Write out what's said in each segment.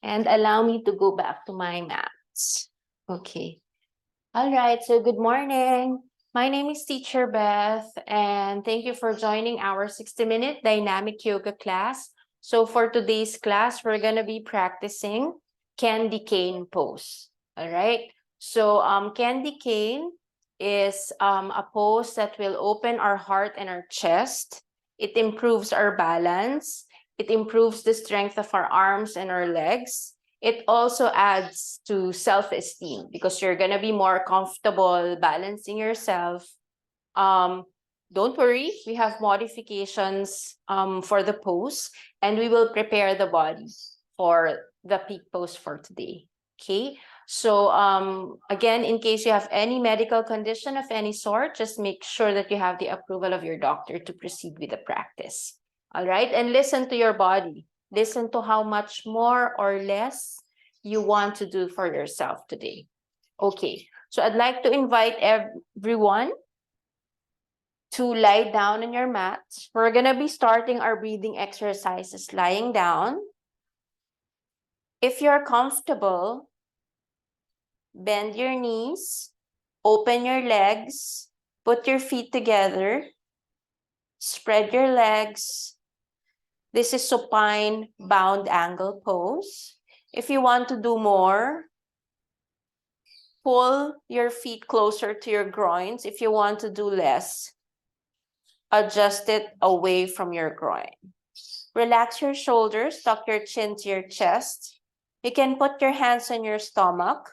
And allow me to go back to my mats. Okay. All right. So good morning. My name is Teacher Beth, and thank you for joining our 60-minute dynamic yoga class. So for today's class, we're going to be practicing candy cane pose. All right. So candy cane is a pose that will open our heart and our chest. It improves our balance. It improves the strength of our arms and our legs. It also adds to self-esteem because you're going to be more comfortable balancing yourself. Don't worry, we have modifications for the pose, and we will prepare the body for the peak pose for today. Okay, so again, in case you have any medical condition of any sort, just make sure that you have the approval of your doctor to proceed with the practice. All right, and listen to your body. Listen to how much more or less you want to do for yourself today. Okay, so I'd like to invite everyone to lie down on your mat. We're going to be starting our breathing exercises lying down. If you're comfortable, bend your knees, open your legs, put your feet together, spread your legs. This is supine bound angle pose. If you want to do more, pull your feet closer to your groins. If you want to do less, adjust it away from your groin. Relax your shoulders, tuck your chin to your chest. You can put your hands on your stomach,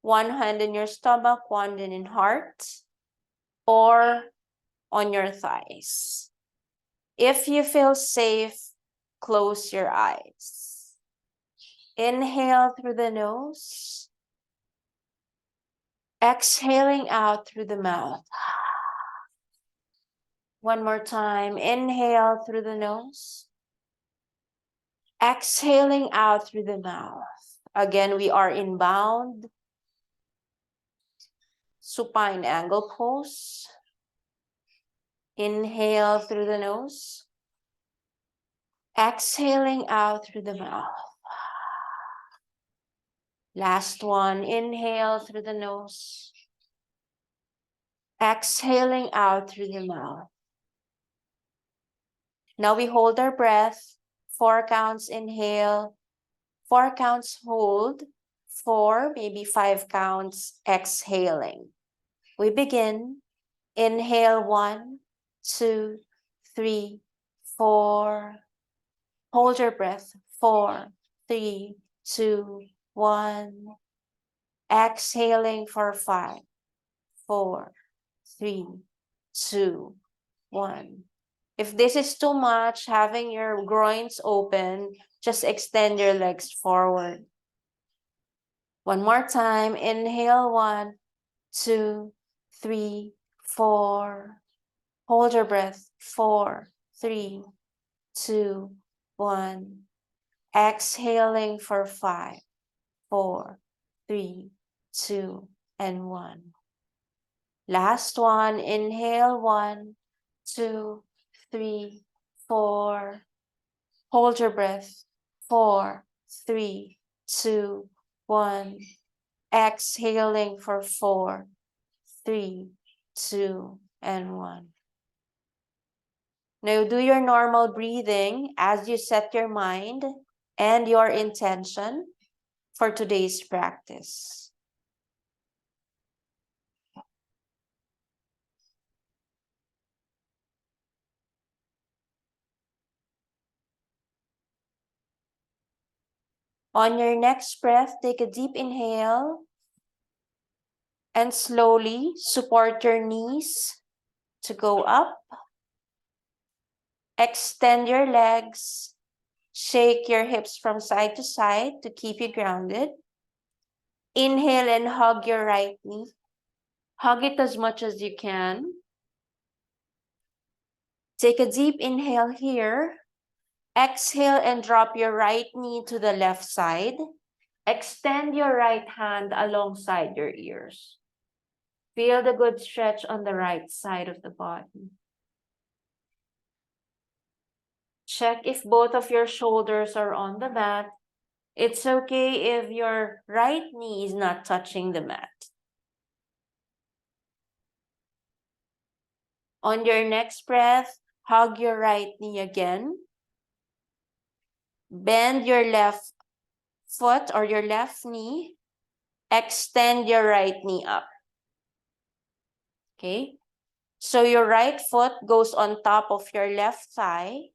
one hand in your stomach, one hand in heart, or on your thighs. If you feel safe, close your eyes. Inhale through the nose. Exhaling out through the mouth. One more time. Inhale through the nose. Exhaling out through the mouth. Again, we are in bound supine angle pose. Inhale through the nose. Exhaling out through the mouth. Last one. Inhale through the nose. Exhaling out through the mouth. Now we hold our breath. 4 counts inhale. 4 counts hold. 4, maybe 5 counts exhaling. We begin. Inhale 1, 2, 3, 4. Hold your breath. 4, 3, 2, 1. Exhaling for 5, 4, 3, 2, 1. If this is too much, having your groins open, just extend your legs forward. One more time. Inhale 1, 2, 3, 4. Hold your breath. 4, 3, 2, 1. Exhaling for 5, 4, 3, 2, and 1. Last one. Inhale 1, 2, 3, 4. Hold your breath. 4, 3, 2, 1. Exhaling for 4, 3, 2, and 1. Now do your normal breathing as you set your mind and your intention for today's practice. On your next breath, take a deep inhale and slowly support your knees to go up. Extend your legs. Shake your hips from side to side to keep you grounded. Inhale and hug your right knee. Hug it as much as you can. Take a deep inhale here. Exhale and drop your right knee to the left side. Extend your right hand alongside your ears. Feel the good stretch on the right side of the body. Check if both of your shoulders are on the mat. It's okay if your right knee is not touching the mat. On your next breath, hug your right knee again. Bend your left foot or your left knee. Extend your right knee up. Okay? So your right foot goes on top of your left thigh,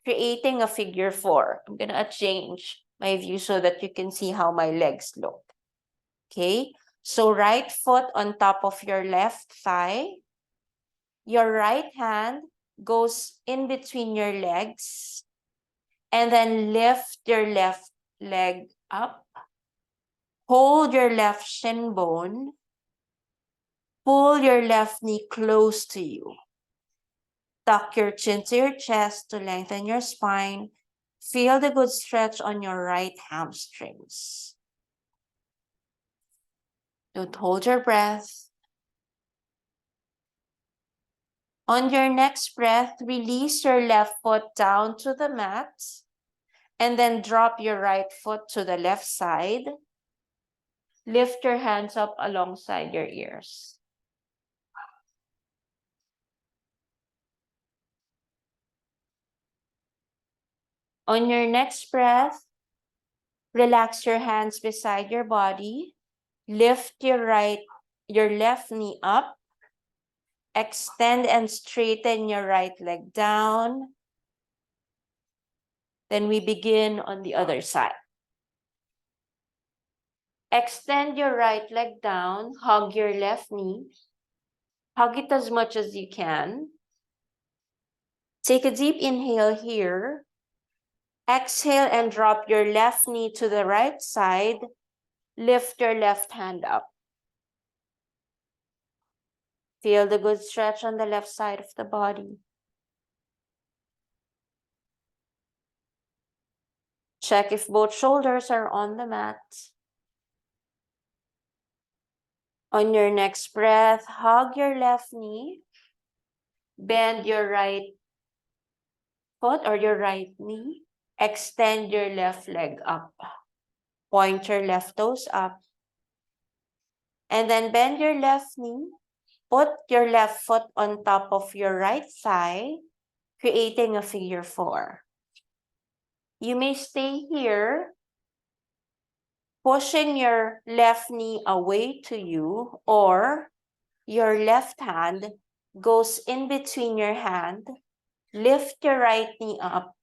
creating a figure 4. I'm going to change my view so that you can see how my legs look. Okay? So right foot on top of your left thigh. Your right hand goes in between your legs, and then lift your left leg up. Hold your left shin bone. Pull your left knee close to you. Tuck your chin to your chest to lengthen your spine. Feel the good stretch on your right hamstrings. Don't hold your breath. On your next breath, release your left foot down to the mat, and then drop your right foot to the left side. Lift your hands up alongside your ears. On your next breath, relax your hands beside your body. Lift your left knee up. Extend and straighten your right leg down. Then we begin on the other side. Extend your right leg down. Hug your left knee. Hug it as much as you can. Take a deep inhale here. Exhale and drop your left knee to the right side. Lift your left hand up. Feel the good stretch on the left side of the body. Check if both shoulders are on the mat. On your next breath, hug your left knee. Bend your right foot or your right knee. Extend your left leg up. Point your left toes up. And then bend your left knee. Put your left foot on top of your right thigh, creating a figure 4. You may stay here, pushing your left knee away to you, or your left hand goes in between your hand. Lift your right knee up.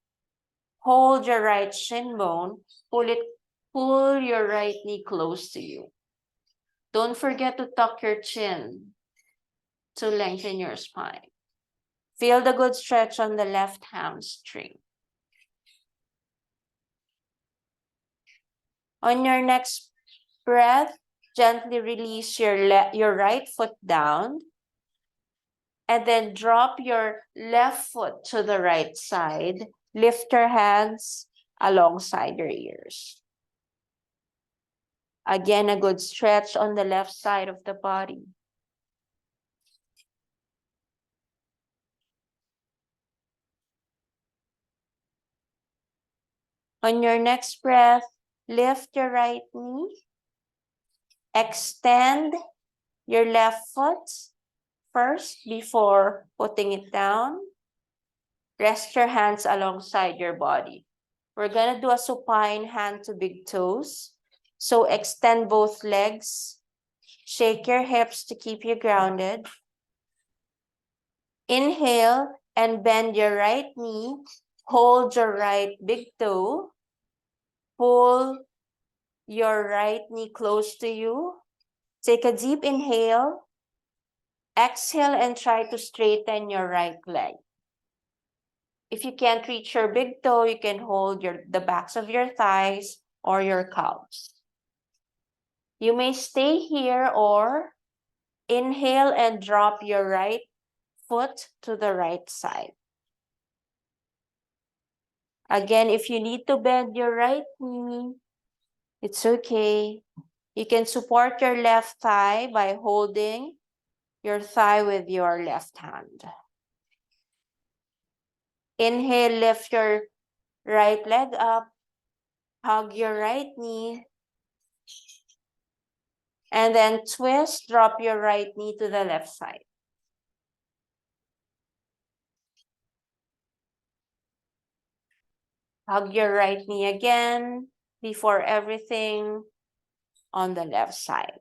Hold your right shin bone. Pull your right knee close to you. Don't forget to tuck your chin to lengthen your spine. Feel the good stretch on the left hamstring. On your next breath, gently release your right foot down, and then drop your left foot to the right side. Lift your hands alongside your ears. Again, a good stretch on the left side of the body. On your next breath, lift your right knee. Extend your left foot first before putting it down. Rest your hands alongside your body. We're going to do a supine hand to big toes. So extend both legs. Shake your hips to keep you grounded. Inhale and bend your right knee. Hold your right big toe. Pull your right knee close to you. Take a deep inhale. Exhale and try to straighten your right leg. If you can't reach your big toe, you can hold the backs of your thighs or your calves. You may stay here or inhale and drop your right foot to the right side. Again, if you need to bend your right knee, it's okay. You can support your left thigh by holding your thigh with your left hand. Inhale, lift your right leg up. Hug your right knee. And then twist, drop your right knee to the left side. Hug your right knee again before everything on the left side.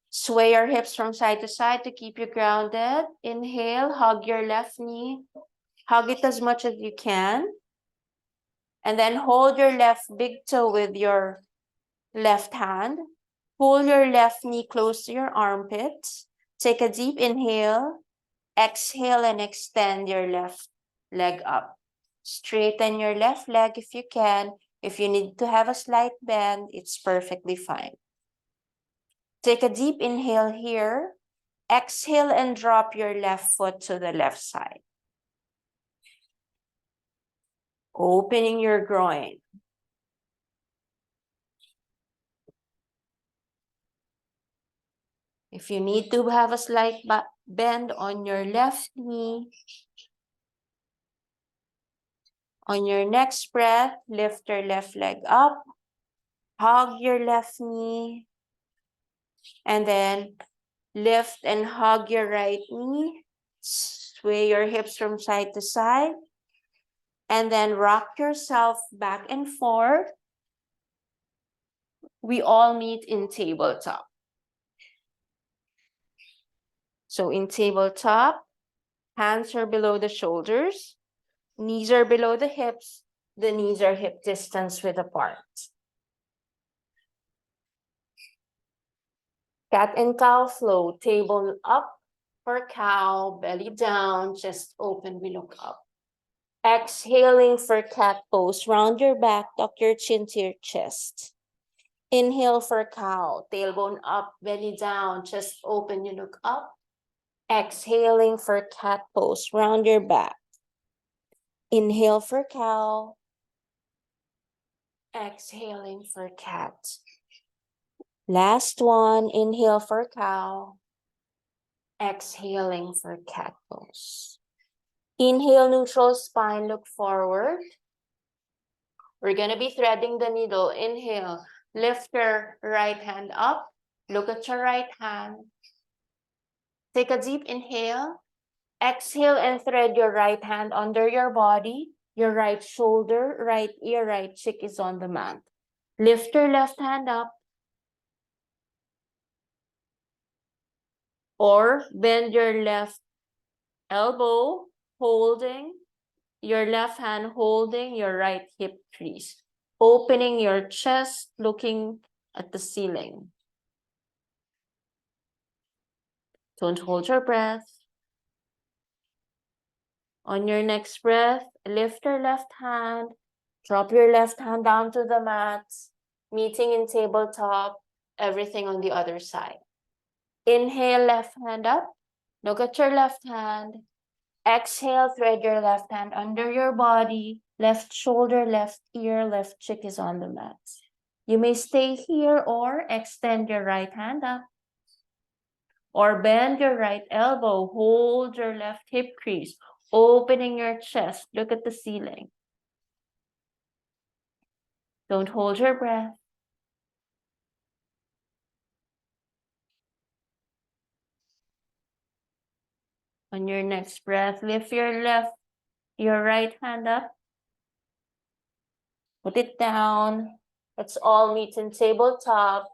Sway your hips from side to side to keep you grounded. Inhale, hug your left knee. Hug it as much as you can. And then hold your left big toe with your left hand. Pull your left knee close to your armpit. Take a deep inhale. Exhale and extend your left leg up. Straighten your left leg if you can. If you need to have a slight bend, it's perfectly fine. Take a deep inhale here. Exhale and drop your left foot to the left side. Opening your groin. If you need to have a slight bend on your left knee, on your next breath, lift your left leg up, hug your left knee, and then lift and hug your right knee. Sway your hips from side to side, and then rock yourself back and forth. We all meet in tabletop. So in tabletop, hands are below the shoulders, knees are below the hips, the knees are hip distance width apart. Cat and cow flow, table up for cow, belly down, chest open, we look up. Exhaling for cat pose, round your back, tuck your chin to your chest. Inhale for cow, tailbone up, belly down, chest open, you look up. Exhaling for cat pose, round your back. Inhale for cow. Exhaling for cat. Last one, inhale for cow. Exhaling for cat pose. Inhale, neutral spine, look forward. We're going to be threading the needle. Inhale, lift your right hand up. Look at your right hand. Take a deep inhale. Exhale and thread your right hand under your body. Your right shoulder, right ear, right cheek is on the mat. Lift your left hand up. Or bend your left elbow, holding your left hand, holding your right hip crease. Opening your chest, looking at the ceiling. Don't hold your breath. On your next breath, lift your left hand, drop your left hand down to the mat, meeting in tabletop, everything on the other side. Inhale, left hand up, look at your left hand. Exhale, thread your left hand under your body, left shoulder, left ear, left cheek is on the mat. You may stay here or extend your right hand up. Or bend your right elbow, hold your left hip crease, opening your chest, look at the ceiling. Don't hold your breath. On your next breath, lift your right hand up. Put it down. Let's all meet in tabletop.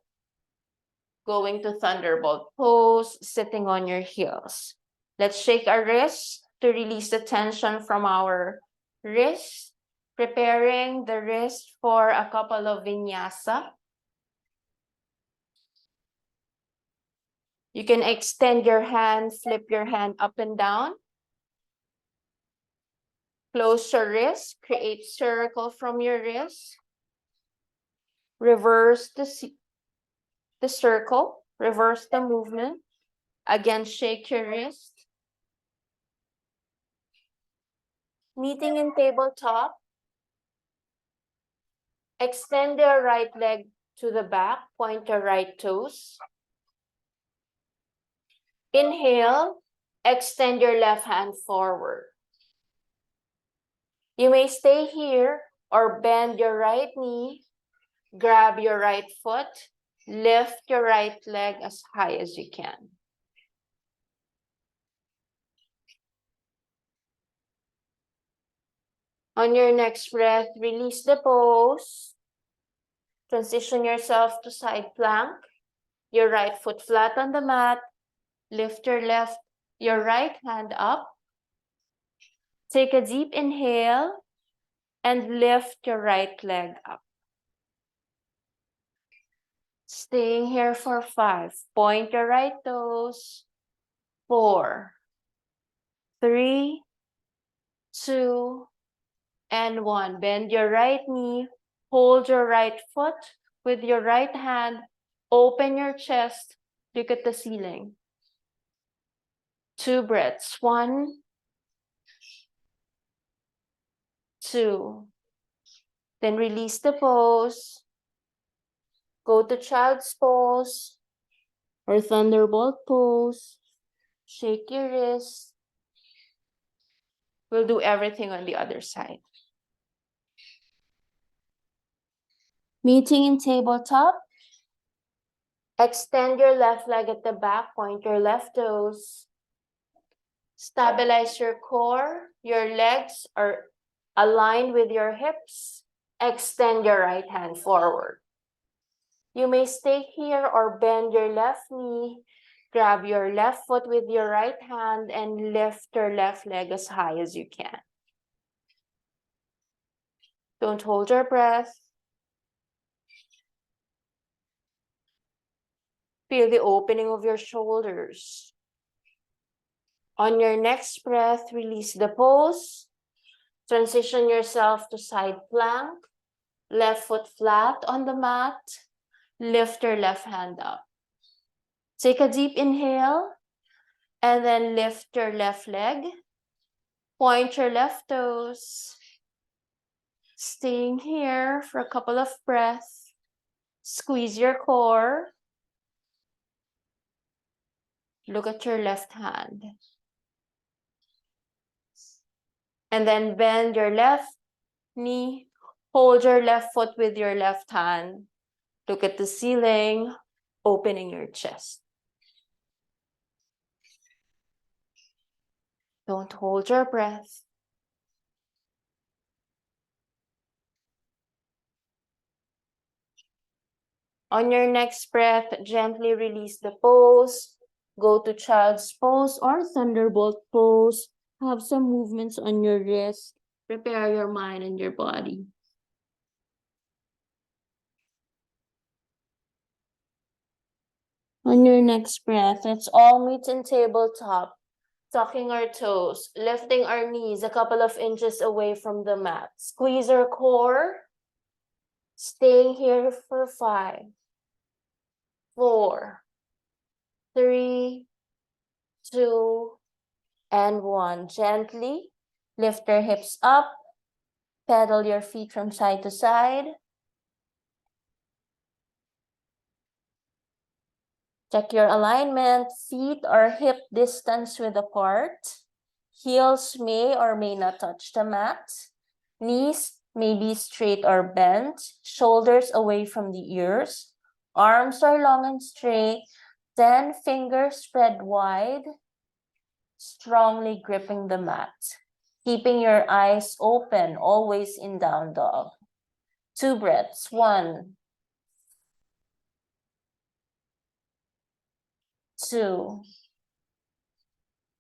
Going to thunderbolt pose, sitting on your heels. Let's shake our wrists to release the tension from our wrists. Preparing the wrist for a couple of vinyasa. You can extend your hand, flip your hand up and down. Close your wrist, create circle from your wrist. Reverse the circle, reverse the movement. Again, shake your wrist. Meeting in tabletop. Extend your right leg to the back, point your right toes. Inhale, extend your left hand forward. You may stay here or bend your right knee, grab your right foot, lift your right leg as high as you can. On your next breath, release the pose. Transition yourself to side plank. Your right foot flat on the mat. Lift your right hand up. Take a deep inhale and lift your right leg up. Staying here for 5. Point your right toes. 4, 3, 2, and 1. Bend your right knee. Hold your right foot with your right hand. Open your chest. Look at the ceiling. 2 breaths. 1, 2. Then release the pose. Go to child's pose or thunderbolt pose. Shake your wrist. We'll do everything on the other side. Meeting in tabletop. Extend your left leg at the back. Point your left toes. Stabilize your core. Your legs are aligned with your hips. Extend your right hand forward. You may stay here or bend your left knee. Grab your left foot with your right hand and lift your left leg as high as you can. Don't hold your breath. Feel the opening of your shoulders. On your next breath, release the pose. Transition yourself to side plank. Left foot flat on the mat. Lift your left hand up. Take a deep inhale and then lift your left leg. Point your left toes. Staying here for a couple of breaths. Squeeze your core. Look at your left hand. And then bend your left knee. Hold your left foot with your left hand. Look at the ceiling, opening your chest. Don't hold your breath. On your next breath, gently release the pose. Go to child's pose or thunderbolt pose. Have some movements on your wrist. Prepare your mind and your body. On your next breath, let's all meet in tabletop, tucking our toes, lifting our knees a couple of inches away from the mat. Squeeze our core. Staying here for 5, 4, 3, 2, and 1. Gently lift your hips up. Pedal your feet from side to side. Check your alignment. Feet are hip distance width apart. Heels may or may not touch the mat. Knees may be straight or bent. Shoulders away from the ears. Arms are long and straight. 10 fingers spread wide. Strongly gripping the mat. Keeping your eyes open, always in down dog. 2 breaths. 1, 2.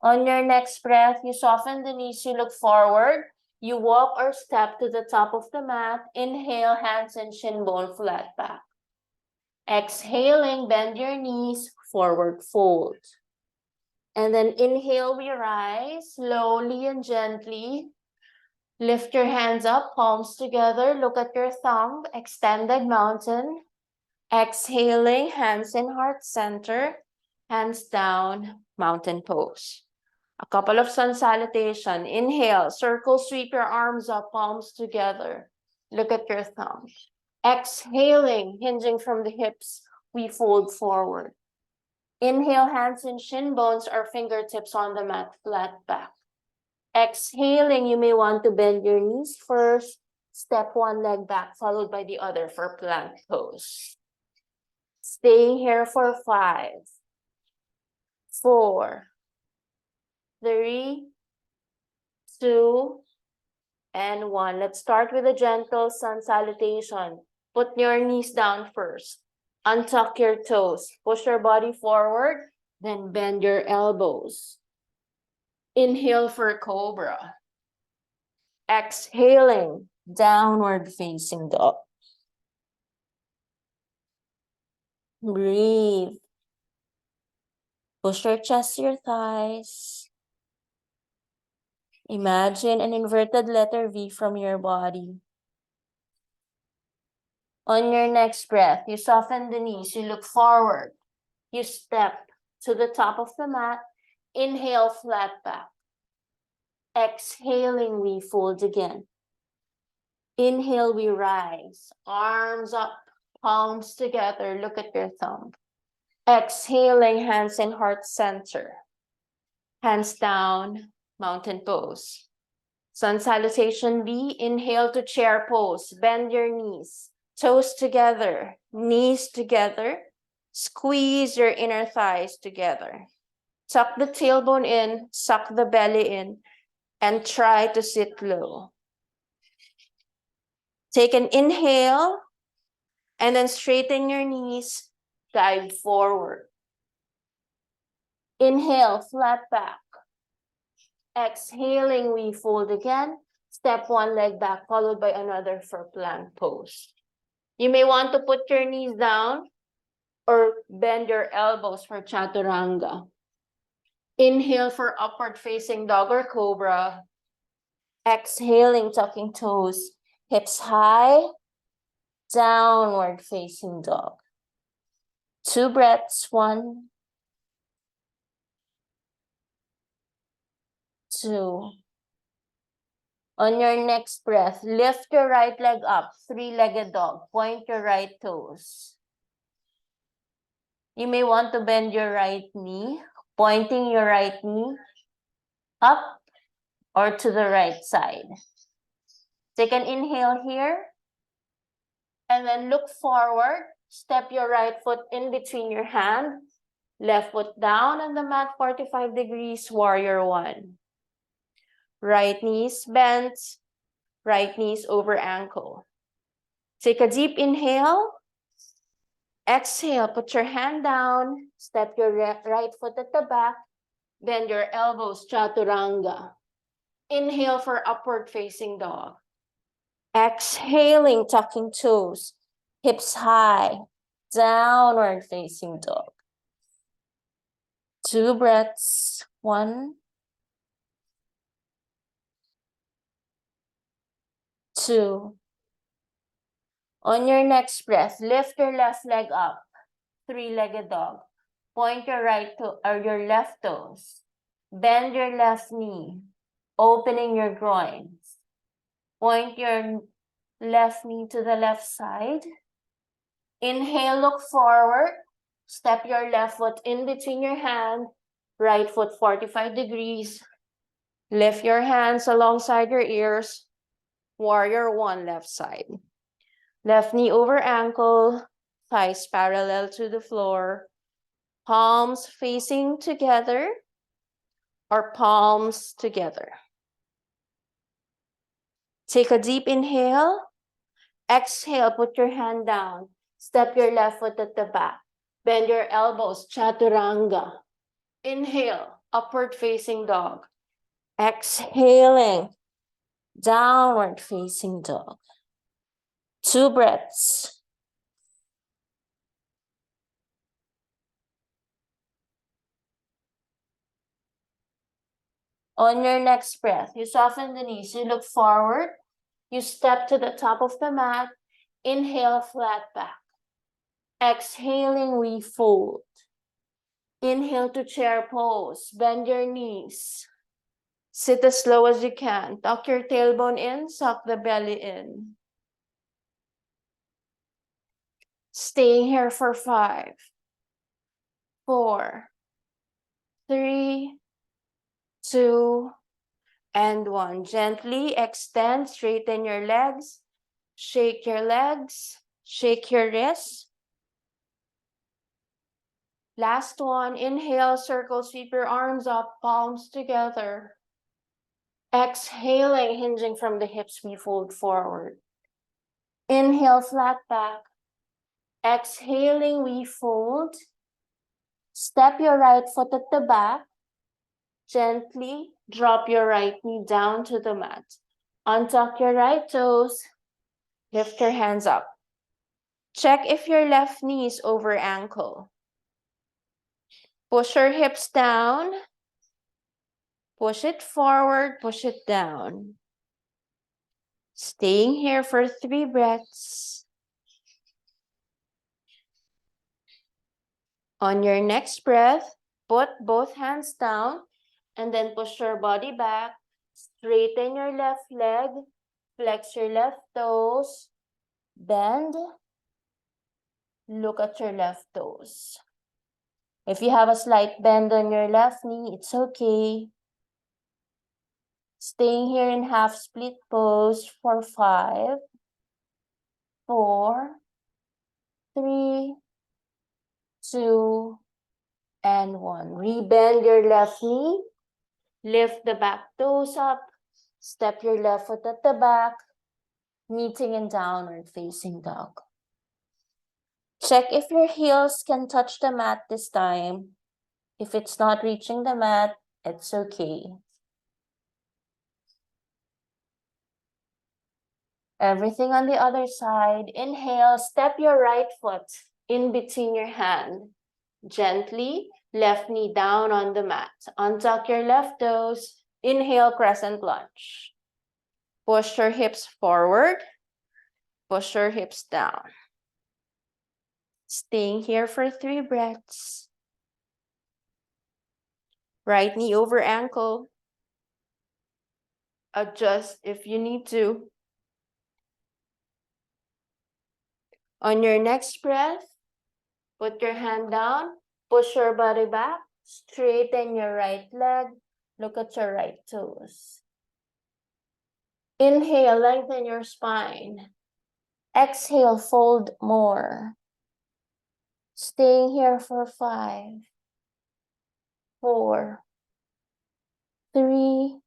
On your next breath, you soften the knees, you look forward. You walk or step to the top of the mat. Inhale, hands and shin bone flat back. Exhaling, bend your knees, forward fold. And then inhale, we rise slowly and gently. Lift your hands up, palms together. Look at your thumb, extended mountain. Exhaling, hands in heart center. Hands down, mountain pose. A couple of sun salutation. Inhale, circle, sweep your arms up, palms together. Look at your thumb. Exhaling, hinging from the hips, we fold forward. Inhale, hands and shin bones or fingertips on the mat, flat back. Exhaling, you may want to bend your knees first. Step one leg back, followed by the other for plank pose. Staying here for 5, 4, 3, 2, and 1. Let's start with a gentle sun salutation. Put your knees down first. Untuck your toes. Push your body forward, then bend your elbows. Inhale for cobra. Exhaling, downward facing dog. Breathe. Push your chest to your thighs. Imagine an inverted letter V from your body. On your next breath, you soften the knees, you look forward. You step to the top of the mat. Inhale, flat back. Exhaling, we fold again. Inhale, we rise. Arms up, palms together. Look at your thumb. Exhaling, hands in heart center. Hands down, mountain pose. Sun salutation V. Inhale to chair pose. Bend your knees. Toes together, knees together. Squeeze your inner thighs together. Tuck the tailbone in, suck the belly in, and try to sit low. Take an inhale, and then straighten your knees, guide forward. Inhale, flat back. Exhaling, we fold again. Step one leg back, followed by another for plank pose. You may want to put your knees down or bend your elbows for chaturanga. Inhale for upward facing dog or cobra. Exhaling, tucking toes, hips high, downward facing dog. 2 breaths, 1, 2. On your next breath, lift your right leg up, 3-legged dog. Point your right toes. You may want to bend your right knee, pointing your right knee up or to the right side. Take an inhale here, and then look forward. Step your right foot in between your hand. Left foot down on the mat, 45 degrees, warrior 1. Right knees bent, right knees over ankle. Take a deep inhale. Exhale, put your hand down. Step your right foot at the back. Bend your elbows, chaturanga. Inhale for upward facing dog. Exhaling, tucking toes, hips high, downward facing dog. 2 breaths, 1, 2. On your next breath, lift your left leg up, 3-legged dog. Point your right toe or your left toes. Bend your left knee, opening your groins. Point your left knee to the left side. Inhale, look forward. Step your left foot in between your hand. Right foot 45 degrees. Lift your hands alongside your ears. Warrior 1, left side. Left knee over ankle. Thighs parallel to the floor. Palms facing together or palms together. Take a deep inhale. Exhale, put your hand down. Step your left foot at the back. Bend your elbows, chaturanga. Inhale, upward facing dog. Exhaling, downward facing dog. 2 breaths. On your next breath, you soften the knees, you look forward, you step to the top of the mat. Inhale, flat back. Exhaling, we fold. Inhale to chair pose, bend your knees. Sit as slow as you can. Tuck your tailbone in, suck the belly in. Staying here for 5, 4, 3, 2, and 1. Gently extend, straighten your legs, shake your legs, shake your wrists. Last one, inhale, circle, sweep your arms up, palms together. Exhaling, hinging from the hips, we fold forward. Inhale, flat back. Exhaling, we fold. Step your right foot at the back. Gently drop your right knee down to the mat. Untuck your right toes. Lift your hands up. Check if your left knee is over ankle. Push your hips down. Push it forward, push it down. Staying here for 3 breaths. On your next breath, put both hands down and then push your body back. Straighten your left leg. Flex your left toes. Bend. Look at your left toes. If you have a slight bend on your left knee, it's okay. Staying here in half split pose for 5, 4, 3, 2, and 1. Rebend your left knee. Lift the back toes up. Step your left foot at the back, meeting in downward facing dog. Check if your heels can touch the mat this time. If it's not reaching the mat, it's okay. Everything on the other side. Inhale, step your right foot in between your hand. Gently, left knee down on the mat. Untuck your left toes. Inhale, crescent lunge. Push your hips forward. Push your hips down. Staying here for 3 breaths. Right knee over ankle. Adjust if you need to. On your next breath, put your hand down. Push your body back. Straighten your right leg. Look at your right toes. Inhale, lengthen your spine. Exhale, fold more. Staying here for 5, 4, 3,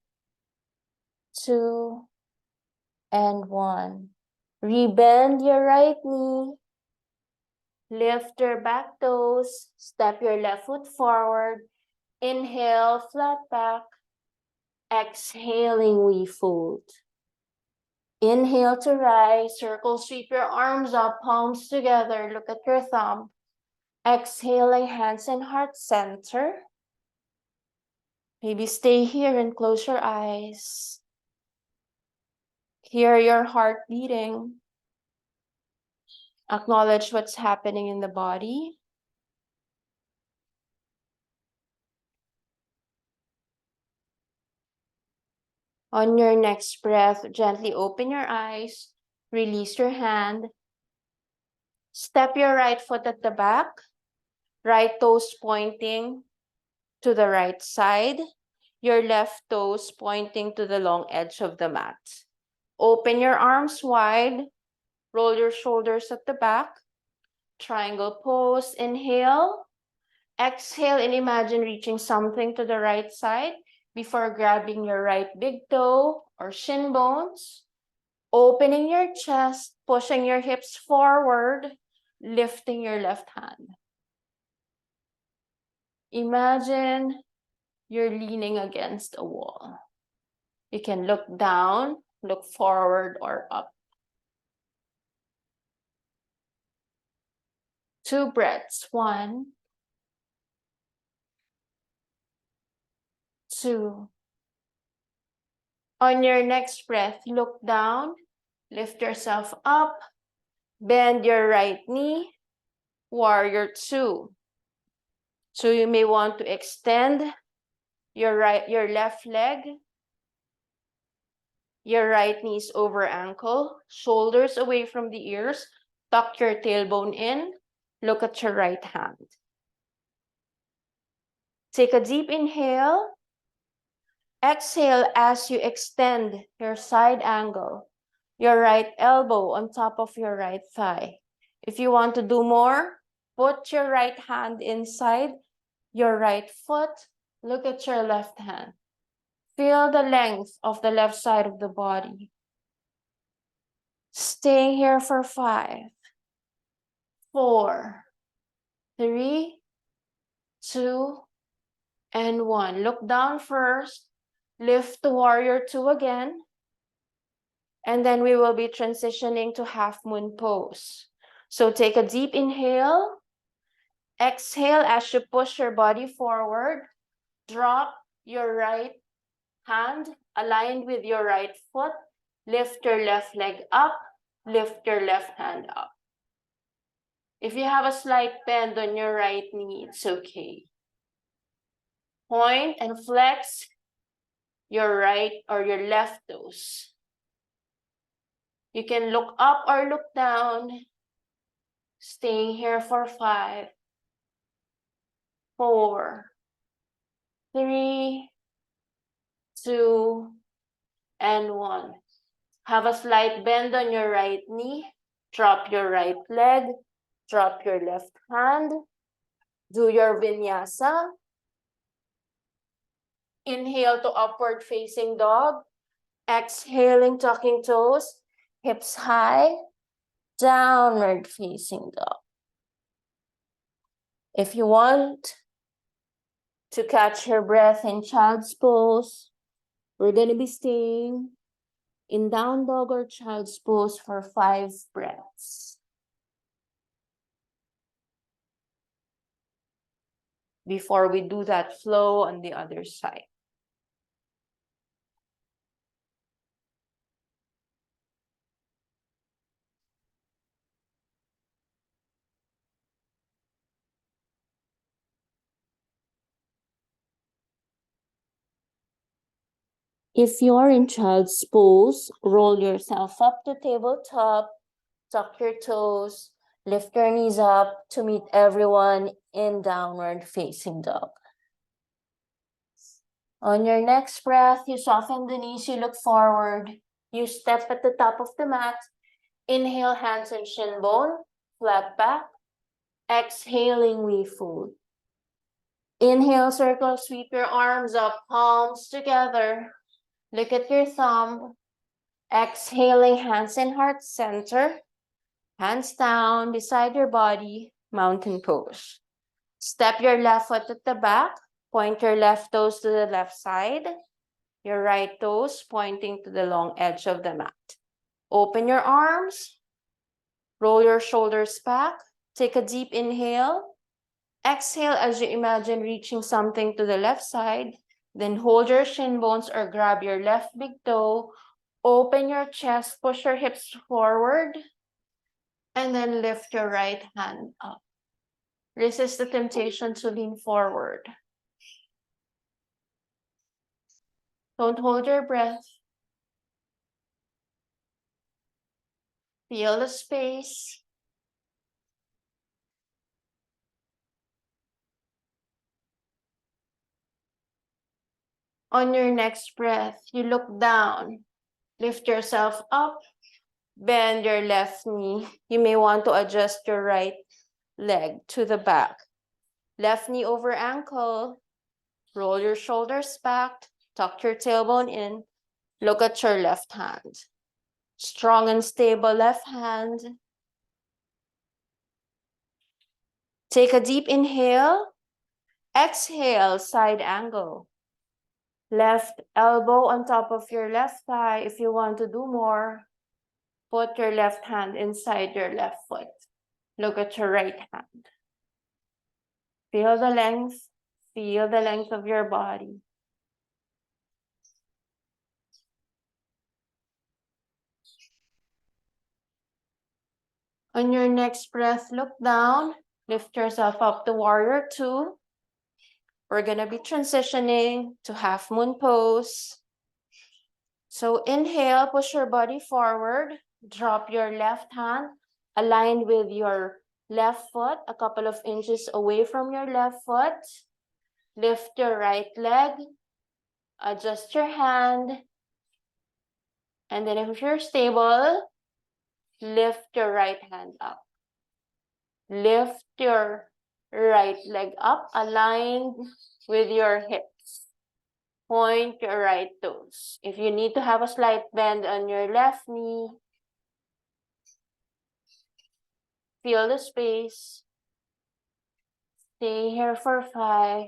2, and 1. Rebend your right knee. Lift your back toes. Step your left foot forward. Inhale, flat back. Exhaling, we fold. Inhale to rise. Circle, sweep your arms up, palms together. Look at your thumb. Exhaling, hands in heart center. Maybe stay here and close your eyes. Hear your heart beating. Acknowledge what's happening in the body. On your next breath, gently open your eyes. Release your hand. Step your right foot at the back. Right toes pointing to the right side. Your left toes pointing to the long edge of the mat. Open your arms wide. Roll your shoulders at the back. Triangle pose. Inhale. Exhale and imagine reaching something to the right side before grabbing your right big toe or shin bones. Opening your chest, pushing your hips forward, lifting your left hand. Imagine you're leaning against a wall. You can look down, look forward, or up. 2 breaths. 1, 2. On your next breath, look down, lift yourself up, bend your right knee, warrior 2. So you may want to extend your left leg, your right knees over ankle, shoulders away from the ears, tuck your tailbone in, look at your right hand. Take a deep inhale, Exhale as you extend your side angle, your right elbow on top of your right thigh. If you want to do more, put your right hand inside your right foot. Look at your left hand. Feel the length of the left side of the body. Staying here for 5, 4, 3, 2, and 1. Look down first. Lift to warrior 2 again. And then we will be transitioning to half moon pose. So take a deep inhale. Exhale as you push your body forward. Drop your right hand aligned with your right foot. Lift your left leg up. Lift your left hand up. If you have a slight bend on your right knee, it's okay. Point and flex your right or your left toes. You can look up or look down. Staying here for 5, 4, 3, 2, and 1. Have a slight bend on your right knee. Drop your right leg. Drop your left hand. Do your vinyasa. Inhale to upward facing dog. Exhaling, tucking toes. Hips high. Downward facing dog. If you want to catch your breath in child's pose, we're going to be staying in down dog or child's pose for 5 breaths. Before we do that flow on the other side. If you're in child's pose, roll yourself up to tabletop, tuck your toes, lift your knees up to meet everyone in downward facing dog. On your next breath, you soften the knees, you look forward, you step at the top of the mat. Inhale, hands and shin bone, flat back. Exhaling, we fold. Inhale, circle, sweep your arms up, palms together. Look at your thumb. Exhaling, hands in heart center. Hands down beside your body, mountain pose. Step your left foot at the back. Point your left toes to the left side. Your right toes pointing to the long edge of the mat. Open your arms. Roll your shoulders back. Take a deep inhale. Exhale as you imagine reaching something to the left side. Then hold your shin bones or grab your left big toe. Open your chest, push your hips forward. And then lift your right hand up. Resist the temptation to lean forward. Don't hold your breath. Feel the space. On your next breath, you look down. Lift yourself up. Bend your left knee. You may want to adjust your right leg to the back. Left knee over ankle. Roll your shoulders back. Tuck your tailbone in. Look at your left hand. Strong and stable left hand. Take a deep inhale. Exhale, side angle. Left elbow on top of your left thigh. If you want to do more, put your left hand inside your left foot. Look at your right hand. Feel the length. Feel the length of your body. On your next breath, look down. Lift yourself up to warrior 2. We're going to be transitioning to half moon pose. So inhale, push your body forward. Drop your left hand aligned with your left foot, a couple of inches away from your left foot. Lift your right leg. Adjust your hand. And then if you're stable, lift your right hand up. Lift your right leg up, aligned with your hips. Point your right toes. If you need to have a slight bend on your left knee, feel the space. Stay here for 5,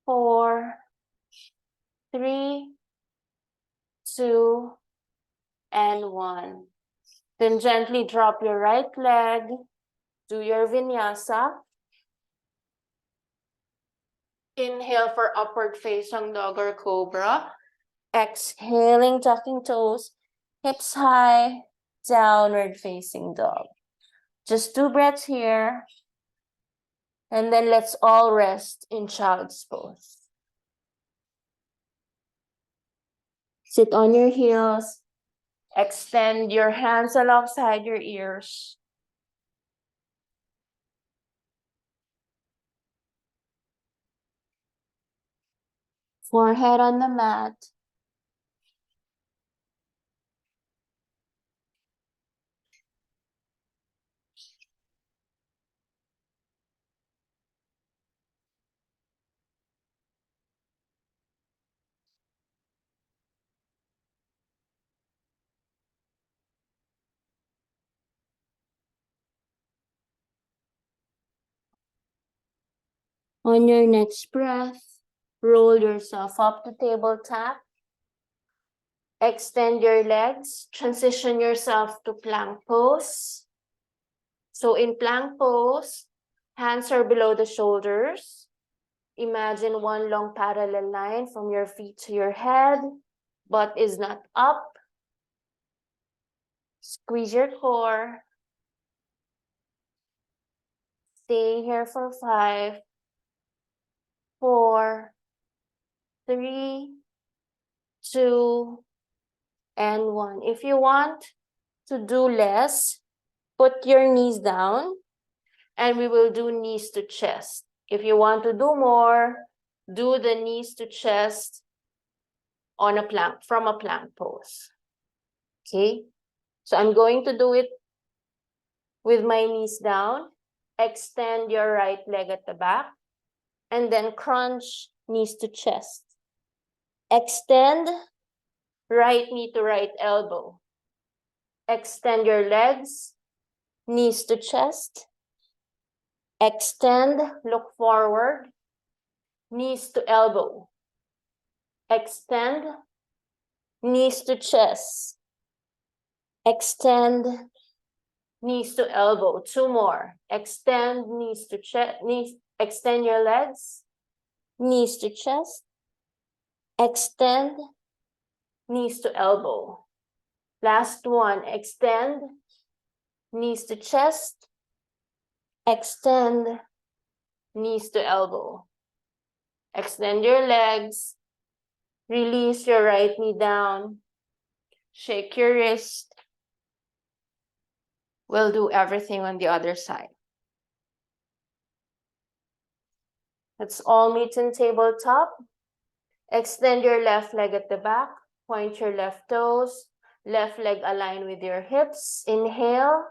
4, 3, 2, and 1. Then gently drop your right leg. Do your vinyasa. Inhale for upward facing dog or cobra. Exhaling, tucking toes, hips high, downward facing dog. Just 2 breaths here. And then let's all rest in child's pose. Sit on your heels. Extend your hands alongside your ears. Forehead on the mat. On your next breath, roll yourself up to tabletop. Extend your legs. Transition yourself to plank pose. So in plank pose, hands are below the shoulders. Imagine one long parallel line from your feet to your head. Butt is not up. Squeeze your core. Stay here for 5, 4, 3, 2, and 1. If you want to do less, put your knees down and we will do knees to chest. If you want to do more, do the knees to chest on a plank, from a plank pose. Okay, so I'm going to do it with my knees down. Extend your right leg at the back and then crunch knees to chest. Extend right knee to right elbow. Extend your legs, knees to chest. Extend, look forward, knees to elbow. Extend, knees to chest. Extend, knees to elbow. 2 more. Extend, knees to chest. Extend your legs, knees to chest. Extend, knees to elbow. Last one. Extend, knees to chest. Extend, knees to elbow. Extend your legs. Release your right knee down. Shake your wrist. We'll do everything on the other side. Let's all meet in tabletop. Extend your left leg at the back. Point your left toes. Left leg aligned with your hips. Inhale.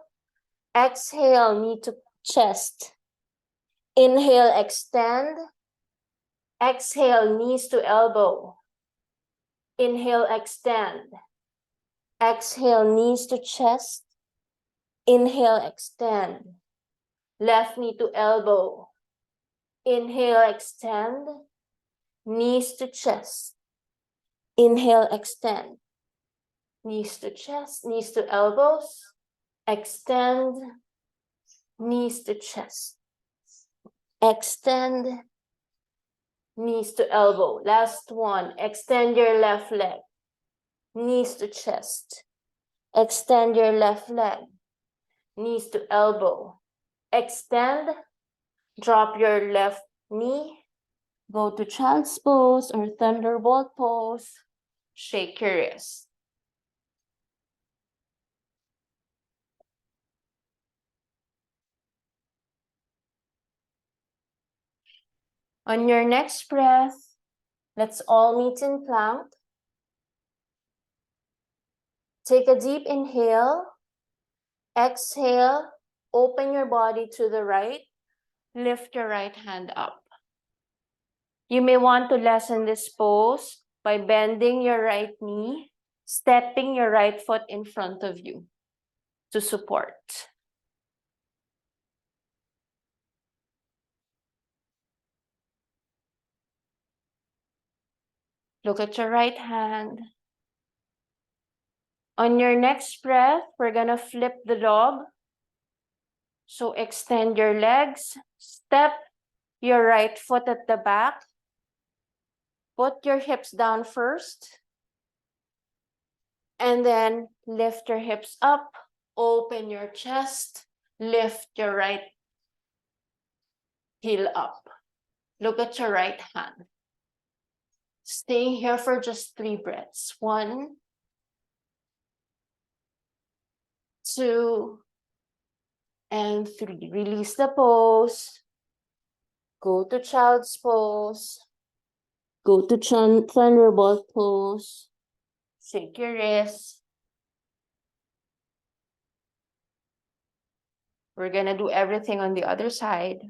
Exhale, knee to chest. Inhale, extend. Exhale, knees to elbow. Inhale, extend. Exhale, knees to chest. Inhale, extend. Left knee to elbow. Inhale, extend. Knees to chest. Inhale, extend. Knees to chest, knees to elbows. Extend. Knees to chest. Extend. Knees to elbow. Last one. Extend your left leg. Knees to chest. Extend your left leg. Knees to elbow. Extend. Drop your left knee. Go to child's pose or thunderbolt pose. Shake your wrist. On your next breath, Let's all meet in plank. Take a deep inhale. Exhale. Open your body to the right. Lift your right hand up. You may want to lessen this pose by bending your right knee, stepping your right foot in front of you to support. Look at your right hand. On your next breath, we're gonna flip the dog. So extend your legs, step your right foot at the back. Put your hips down first. And then lift your hips up, open your chest, lift your right heel up. Look at your right hand. Stay here for just 3 breaths. 1, 2, and 3. Release the pose. Go to child's pose. Go to thunderbolt pose. Shake your wrists. We're gonna do everything on the other side.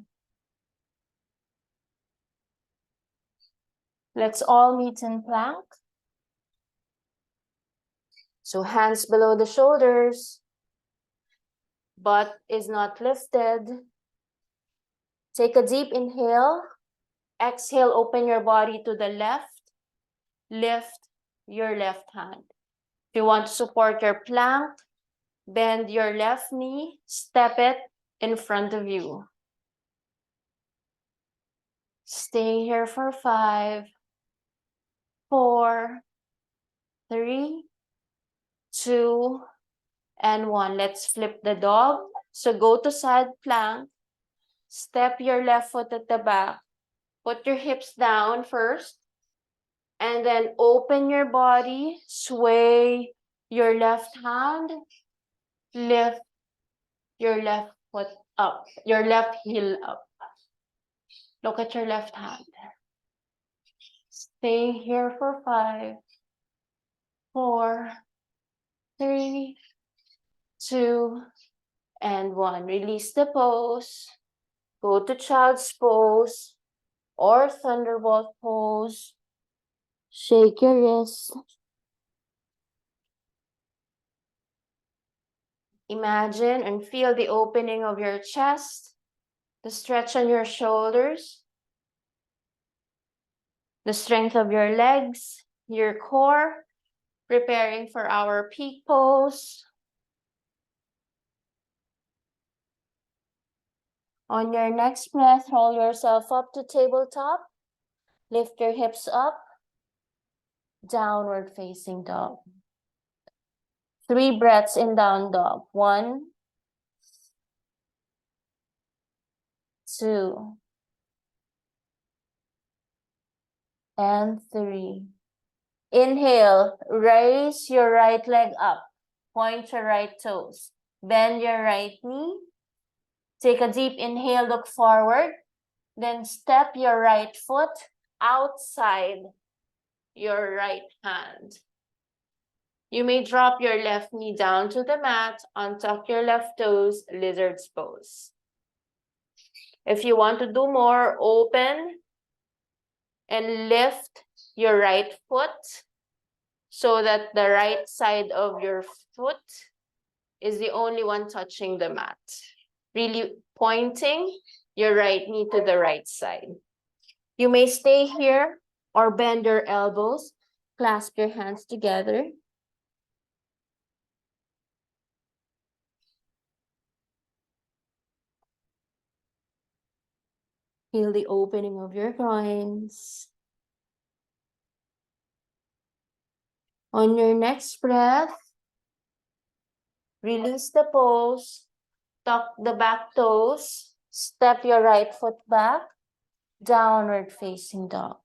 Let's all meet in plank. So hands below the shoulders. Butt is not lifted. Take a deep inhale. Exhale, open your body to the left. Lift your left hand. If you want to support your plank, bend your left knee, step it in front of you. Stay here for 5, 4, 3, 2, and 1. Let's flip the dog. So go to side plank. Step your left foot at the back. Put your hips down first. And then open your body. Sway your left hand. Lift your left foot up. Your left heel up. Look at your left hand. Stay here for 5, 4, 3, 2, and 1. Release the pose. Go to child's pose or thunderbolt pose. Shake your wrists. Imagine and feel the opening of your chest, the stretch on your shoulders, the strength of your legs, your core, preparing for our peak pose. On your next breath, roll yourself up to tabletop. Lift your hips up. Downward facing dog. 3 breaths in down dog. 1, 2, and 3. Inhale, raise your right leg up. Point your right toes. Bend your right knee. Take a deep inhale, look forward. Then step your right foot outside your right hand. You may drop your left knee down to the mat, untuck your left toes, lizard's pose. If you want to do more, open and lift your right foot so that the right side of your foot is the only one touching the mat. Really pointing your right knee to the right side. You may stay here or bend your elbows, clasp your hands together. Feel the opening of your groins. On your next breath, release the pose, tuck the back toes, step your right foot back, downward facing dog.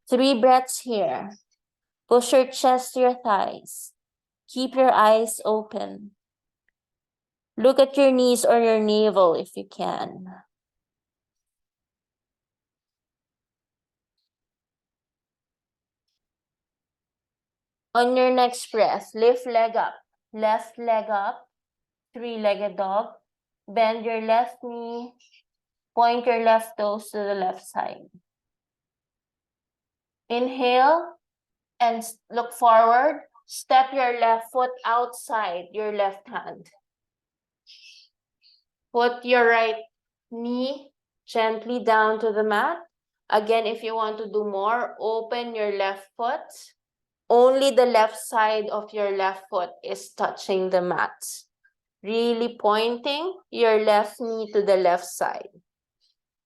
3 breaths here. Push your chest to your thighs. Keep your eyes open. Look at your knees or your navel if you can. On your next breath, lift leg up, left leg up, three-legged dog. Bend your left knee, point your left toes to the left side. Inhale and look forward. Step your left foot outside your left hand. Put your right knee gently down to the mat. Again, if you want to do more, open your left foot. Only the left side of your left foot is touching the mat. Really pointing your left knee to the left side.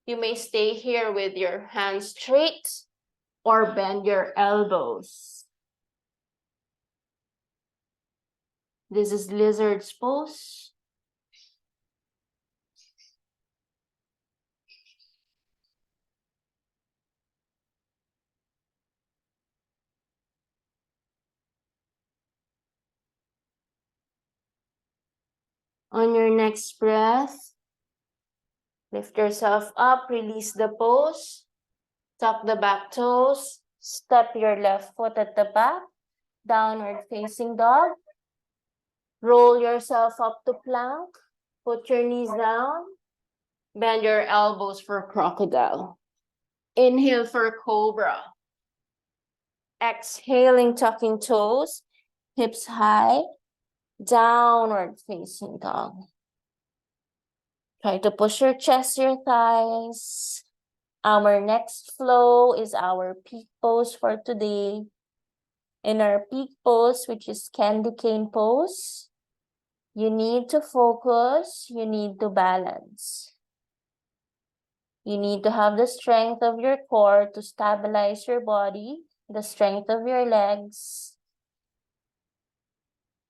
You may stay here with your hands straight or bend your elbows. This is lizard's pose. On your next breath, lift yourself up, release the pose, tuck the back toes, step your left foot at the back, downward facing dog. Roll yourself up to plank, put your knees down, bend your elbows for crocodile. Inhale for cobra. Exhaling, tucking toes, hips high, downward facing dog. Try to push your chest, your thighs. Our next flow is our peak pose for today. In our peak pose, which is candy cane pose, you need to focus, you need to balance. You need to have the strength of your core to stabilize your body, the strength of your legs,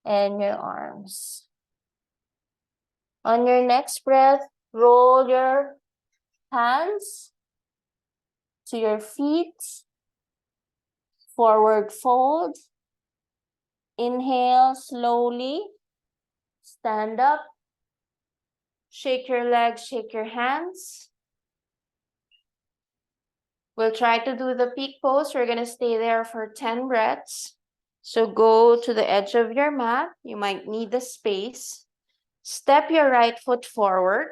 and your arms. On your next breath, roll your hands to your feet, forward fold. Inhale slowly, stand up, shake your legs, shake your hands. We'll try to do the peak pose. We're going to stay there for 10 breaths. So go to the edge of your mat. You might need the space. Step your right foot forward.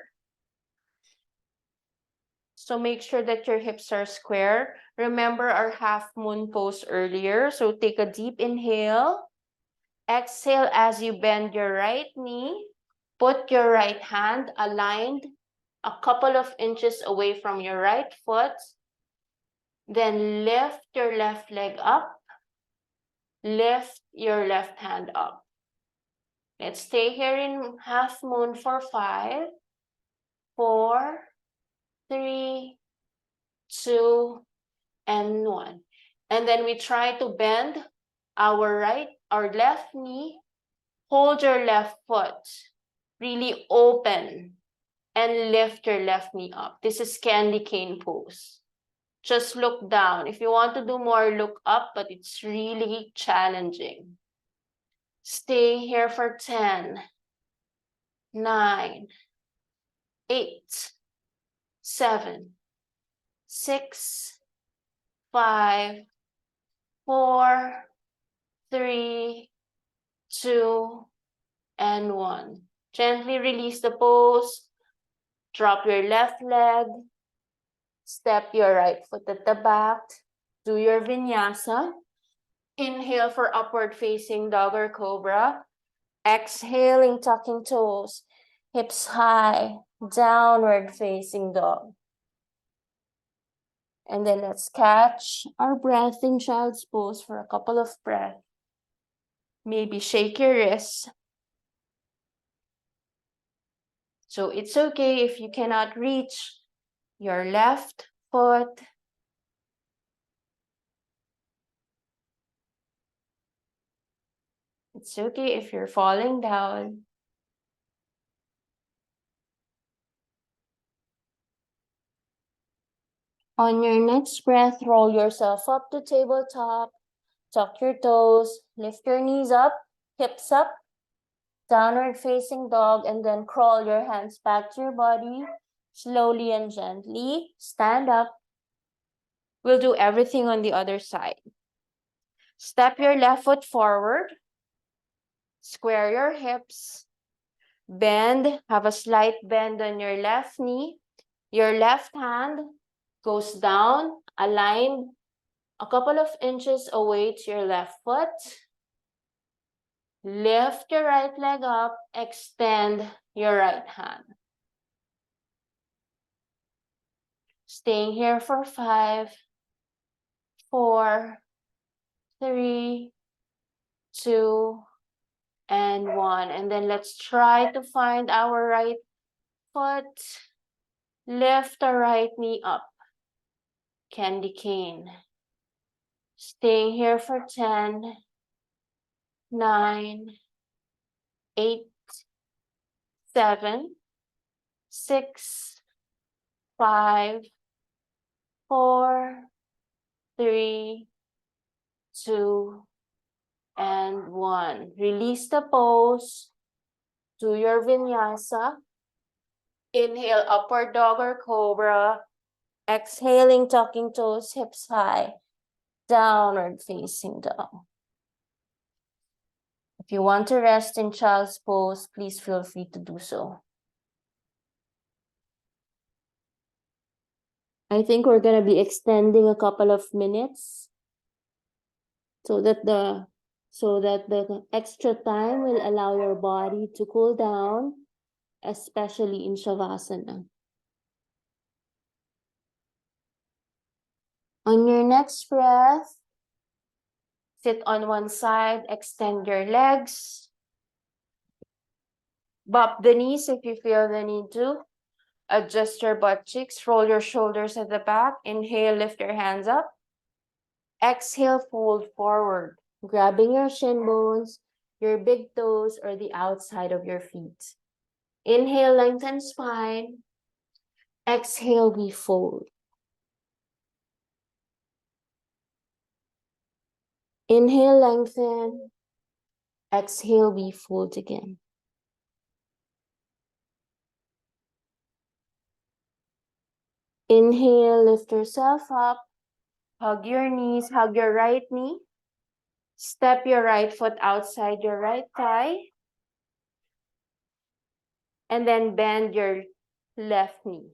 So make sure that your hips are square. Remember our half moon pose earlier. So take a deep inhale. Exhale as you bend your right knee. Put your right hand aligned a couple of inches away from your right foot. Then lift your left leg up. Lift your left hand up. Let's stay here in half moon for 5, 4, 3, 2, and 1. And then we try to bend our left knee. Hold your left foot really open and lift your left knee up. This is candy cane pose. Just look down. If you want to do more, look up, but it's really challenging. Stay here for 10, 9, 8, 7, 6, 5, 4, 3, 2, and 1. Gently release the pose. Drop your left leg. Step your right foot at the back. Do your vinyasa. Inhale for upward facing dog or cobra. Exhaling, tucking toes. Hips high, downward facing dog. And then let's catch our breath in child's pose for a couple of breaths. Maybe shake your wrists. So it's okay if you cannot reach your left foot. It's okay if you're falling down. On your next breath, roll yourself up to tabletop. Tuck your toes, lift your knees up, hips up, downward facing dog, and then crawl your hands back to your body. Slowly and gently, stand up. We'll do everything on the other side. Step your left foot forward. Square your hips. Bend, have a slight bend on your left knee. Your left hand goes down, aligned a couple of inches away to your left foot. Lift your right leg up, extend your right hand. Staying here for 5, 4, 3, 2, and 1. And then let's try to find our right foot. Lift the right knee up. Candy cane. Staying here for 10, 9, 8, 7, 6, 5, 4, 3, 2, and 1. Release the pose. Do your vinyasa. Inhale, upward dog or cobra. Exhaling, tucking toes, hips high. Downward facing dog. If you want to rest in child's pose, please feel free to do so. I think we're going to be extending a couple of minutes so that the extra time will allow your body to cool down, especially in Shavasana. On your next breath, sit on one side, extend your legs. Bop the knees if you feel the need to. Adjust your butt cheeks, roll your shoulders at the back. Inhale, lift your hands up. Exhale, fold forward, grabbing your shin bones, your big toes, or the outside of your feet. Inhale, lengthen spine. Exhale, we fold. Inhale, lengthen. Exhale, we fold again. Inhale, lift yourself up. Hug your knees, hug your right knee. Step your right foot outside your right thigh. And then bend your left knee.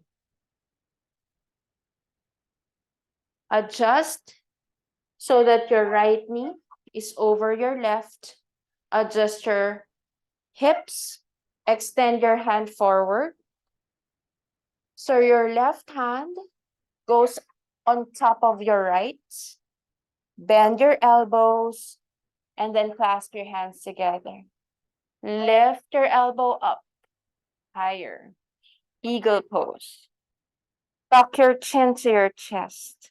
Adjust so that your right knee is over your left. Adjust your hips. Extend your hand forward. So your left hand goes on top of your right. Bend your elbows and then clasp your hands together. Lift your elbow up higher. Eagle pose. Tuck your chin to your chest.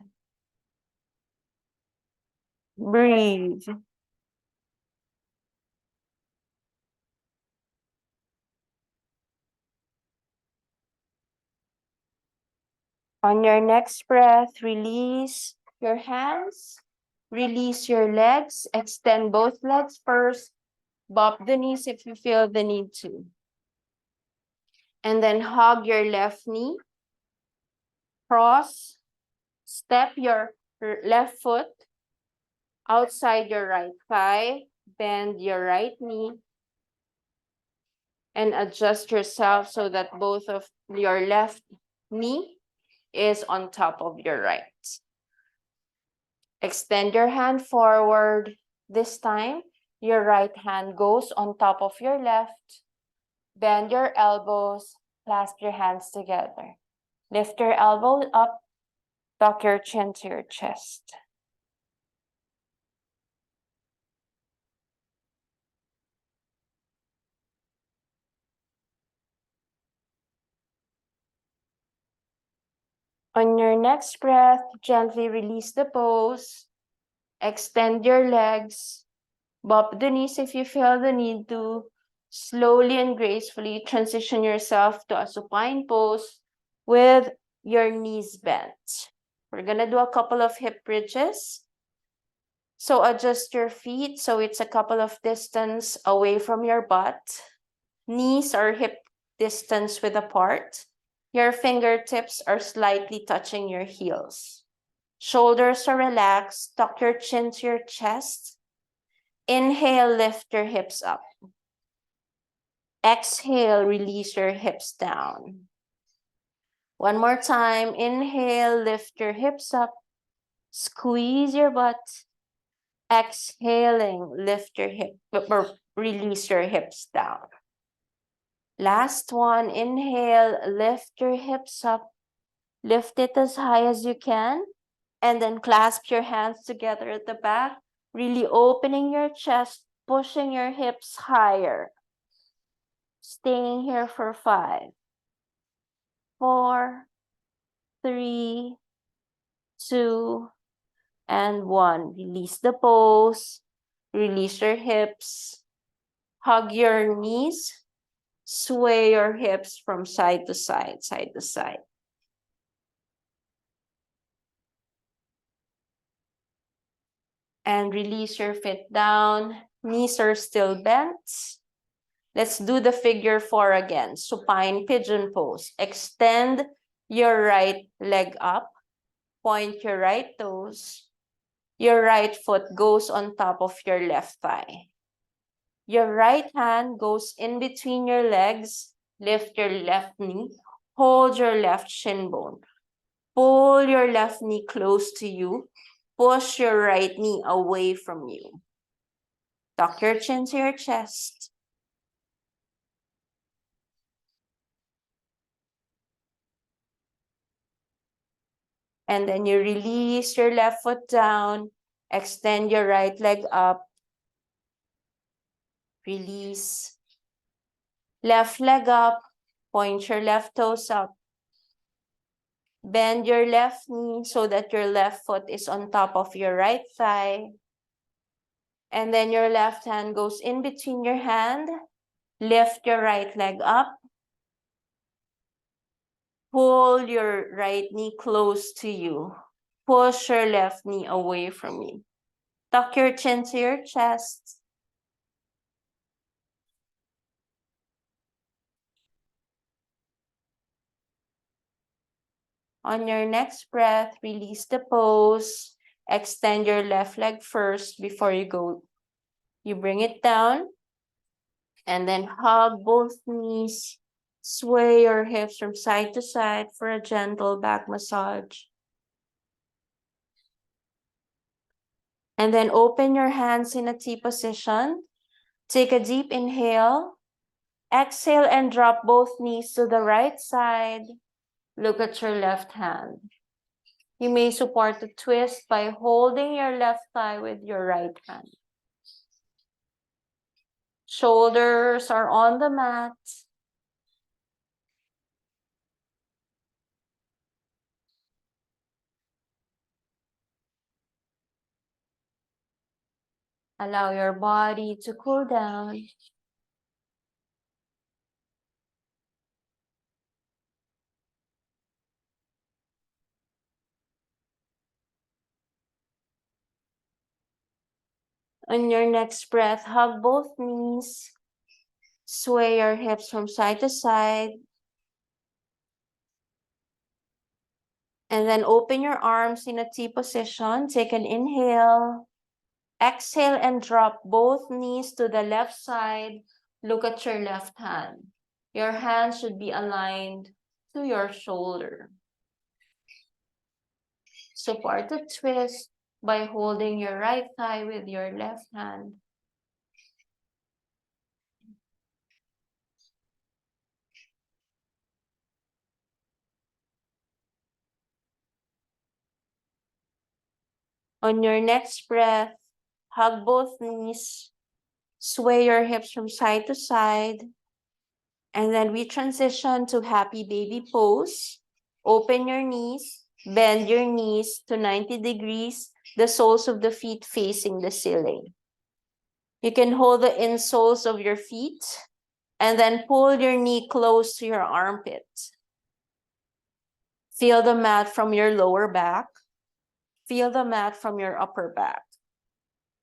Breathe. On your next breath, release your hands. Release your legs. Extend both legs first. Bop the knees if you feel the need to. And then hug your left knee. Cross. Step your left foot outside your right thigh. Bend your right knee. And adjust yourself so that both of your left knee is on top of your right. Extend your hand forward. This time, your right hand goes on top of your left. Bend your elbows, clasp your hands together. Lift your elbow up, tuck your chin to your chest. On your next breath, gently release the pose. Extend your legs. Bop the knees if you feel the need to. Slowly and gracefully transition yourself to a supine pose with your knees bent. We're going to do a couple of hip bridges. So adjust your feet so it's a couple of distance away from your butt. Knees are hip distance width apart. Your fingertips are slightly touching your heels. Shoulders are relaxed. Tuck your chin to your chest. Inhale, lift your hips up. Exhale, release your hips down. One more time. Inhale, lift your hips up. Squeeze your butt. Exhaling, lift your hip or release your hips down. Last one. Inhale, lift your hips up. Lift it as high as you can. And then clasp your hands together at the back. Really opening your chest, pushing your hips higher. Staying here for 5, 4, 3, 2, and 1. Release the pose. Release your hips. Hug your knees. Sway your hips from side to side, side to side. And release your feet down. Knees are still bent. Let's do the figure 4 again. Supine pigeon pose. Extend your right leg up. Point your right toes. Your right foot goes on top of your left thigh. Your right hand goes in between your legs. Lift your left knee. Hold your left shin bone. Pull your left knee close to you. Push your right knee away from you. Tuck your chin to your chest. And then you release your left foot down. Extend your right leg up. Release. Left leg up. Point your left toes up. Bend your left knee so that your left foot is on top of your right thigh. And then your left hand goes in between your hand. Lift your right leg up. Pull your right knee close to you. Push your left knee away from you. Tuck your chin to your chest. On your next breath, release the pose. Extend your left leg first before you go. You bring it down. And then hug both knees. Sway your hips from side to side for a gentle back massage. And then open your hands in a T position. Take a deep inhale. Exhale and drop both knees to the right side. Look at your left hand. You may support the twist by holding your left thigh with your right hand. Shoulders are on the mat. Allow your body to cool down. On your next breath, hug both knees. Sway your hips from side to side. And then open your arms in a T position. Take an inhale. Exhale and drop both knees to the left side. Look at your left hand. Your hand should be aligned to your shoulder. Support the twist by holding your right thigh with your left hand. On your next breath, hug both knees. Sway your hips from side to side. And then we transition to happy baby pose. Open your knees, bend your knees to 90 degrees, the soles of the feet facing the ceiling. You can hold the insoles of your feet and then pull your knee close to your armpit. Feel the mat from your lower back. Feel the mat from your upper back.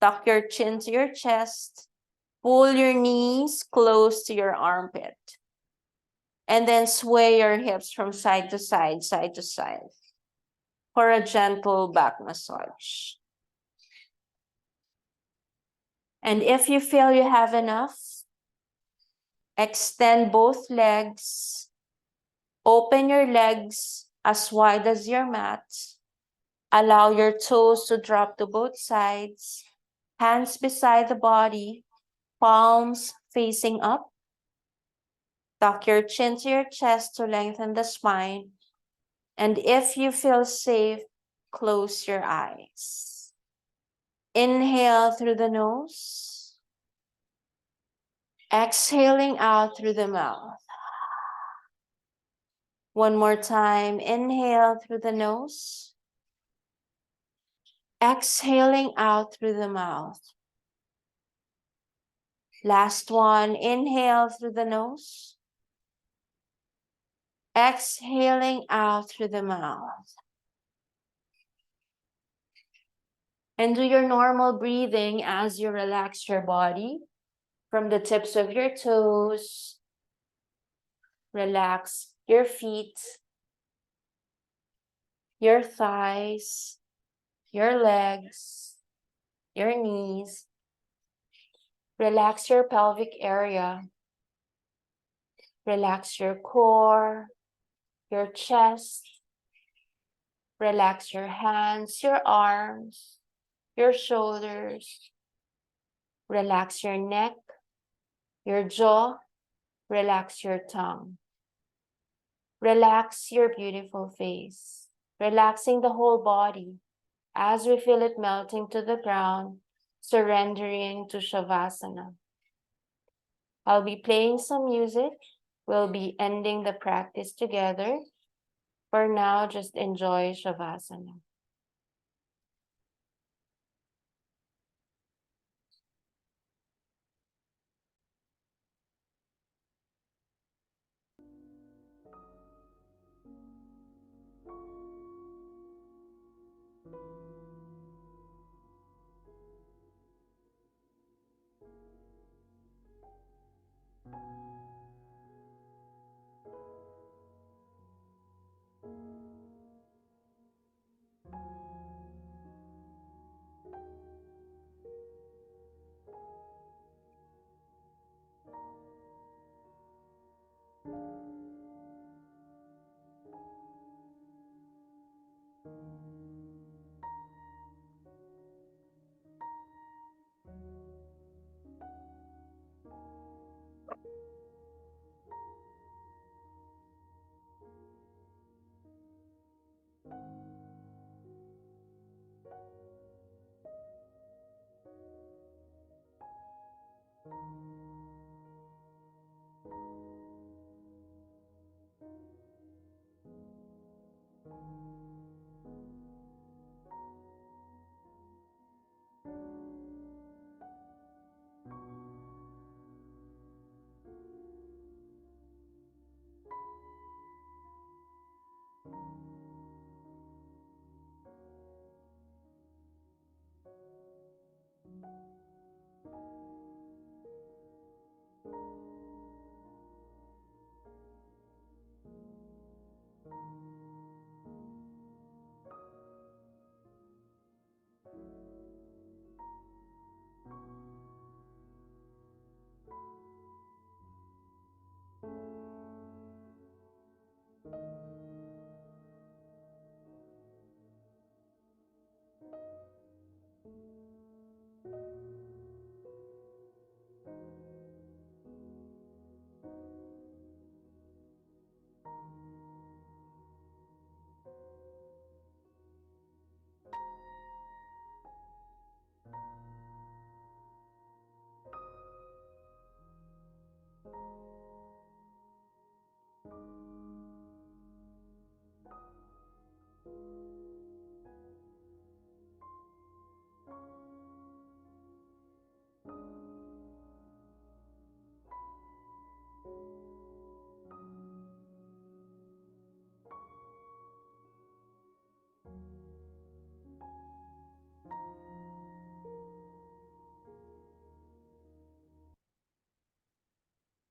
Tuck your chin to your chest. Pull your knees close to your armpit. And then sway your hips from side to side, side to side. for a gentle back massage. And if you feel you have enough, extend both legs. Open your legs as wide as your mat. Allow your toes to drop to both sides. Hands beside the body, palms facing up. Tuck your chin to your chest to lengthen the spine. And if you feel safe, close your eyes. Inhale through the nose. Exhaling out through the mouth. One more time. Inhale through the nose. Exhaling out through the mouth. Last one. Inhale through the nose. Exhaling out through the mouth. And do your normal breathing as you relax your body from the tips of your toes. Relax your feet, your thighs, your legs, your knees. Relax your pelvic area. Relax your core, your chest. Relax your hands, your arms, your shoulders. Relax your neck, your jaw. Relax your tongue. Relax your beautiful face. Relaxing the whole body as we feel it melting to the ground, surrendering to Shavasana. I'll be playing some music. We'll be ending the practice together. For now, just enjoy Shavasana.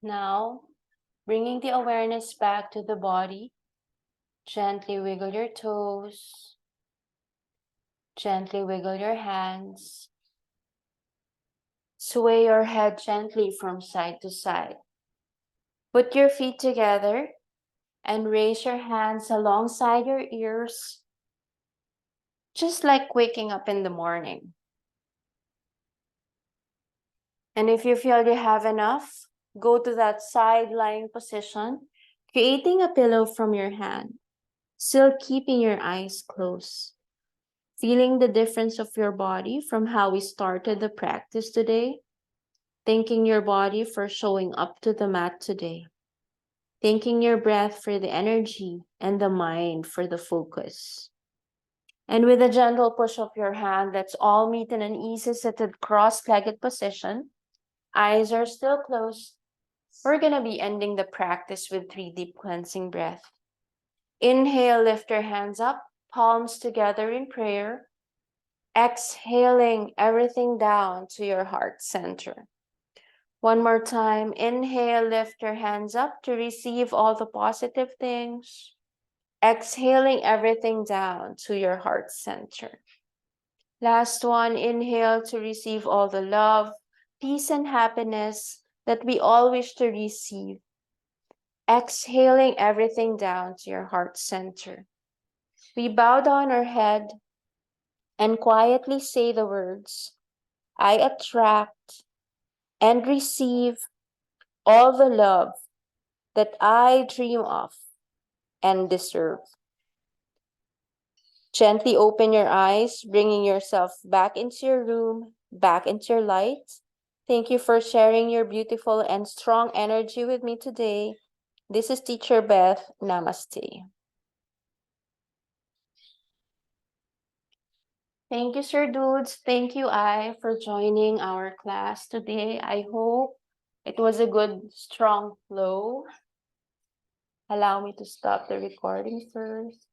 Now, bringing the awareness back to the body, gently wiggle your toes, Gently wiggle your hands. Sway your head gently from side to side. Put your feet together and raise your hands alongside your ears, just like waking up in the morning. And if you feel you have enough, go to that side lying position, creating a pillow from your hand, still keeping your eyes closed. Feeling the difference of your body from how we started the practice today. Thanking your body for showing up to the mat today. Thanking your breath for the energy and the mind for the focus. And with a gentle push of your hand, let's all meet in an easy seated cross-legged position. Eyes are still closed. We're going to be ending the practice with 3 deep cleansing breaths. Inhale, lift your hands up, palms together in prayer. Exhaling everything down to your heart center. One more time. Inhale, lift your hands up to receive all the positive things. Exhaling everything down to your heart center. Last one. Inhale to receive all the love, peace, and happiness that we all wish to receive. Exhaling everything down to your heart center. We bow down our head and quietly say the words, I attract and receive all the love that I dream of and deserve. Gently open your eyes, bringing yourself back into your room, back into your light. Thank you for sharing your beautiful and strong energy with me today. This is Teacher Beth. Namaste. Thank you, Sir Dudes. Thank you, I, for joining our class today. I hope it was a good, strong flow. Allow me to stop the recording first.